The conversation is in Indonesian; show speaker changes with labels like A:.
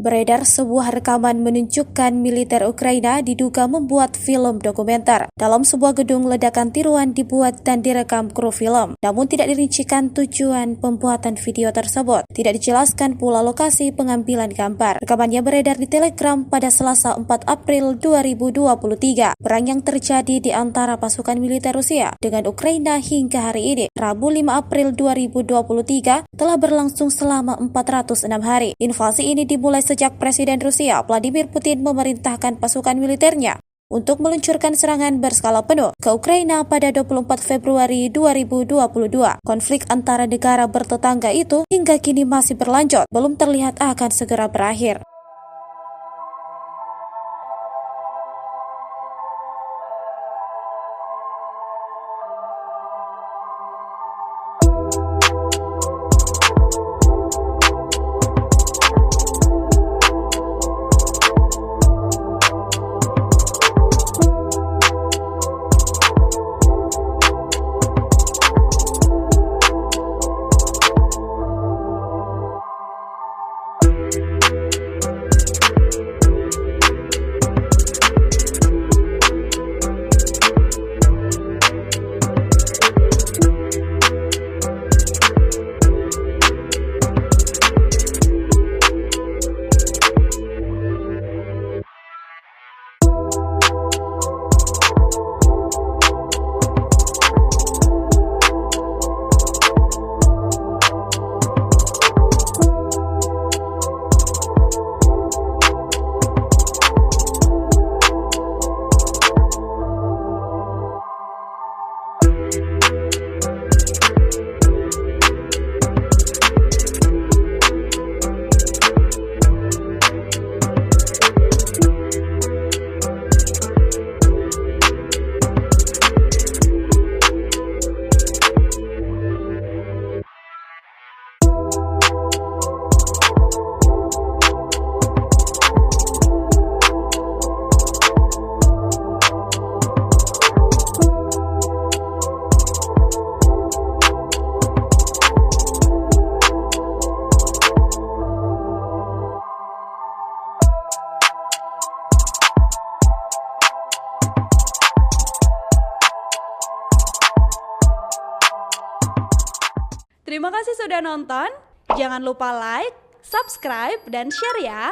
A: Beredar sebuah rekaman menunjukkan militer Ukraina diduga membuat film dokumenter. Dalam sebuah gedung, ledakan tiruan dibuat dan direkam kru film. Namun tidak dirincikan tujuan pembuatan video tersebut. Tidak dijelaskan pula lokasi pengambilan gambar. Rekamannya beredar di Telegram pada Selasa 4 April 2023. Perang yang terjadi di antara pasukan militer Rusia dengan Ukraina hingga hari ini, Rabu 5 April 2023, telah berlangsung selama 406 hari. Invasi ini dimulai sejak Presiden Rusia Vladimir Putin memerintahkan pasukan militernya untuk meluncurkan serangan berskala penuh ke Ukraina pada 24 Februari 2022. Konflik antara negara bertetangga itu hingga kini masih berlanjut, belum terlihat akan segera berakhir.
B: Terima kasih sudah nonton. Jangan lupa like, subscribe, dan share ya.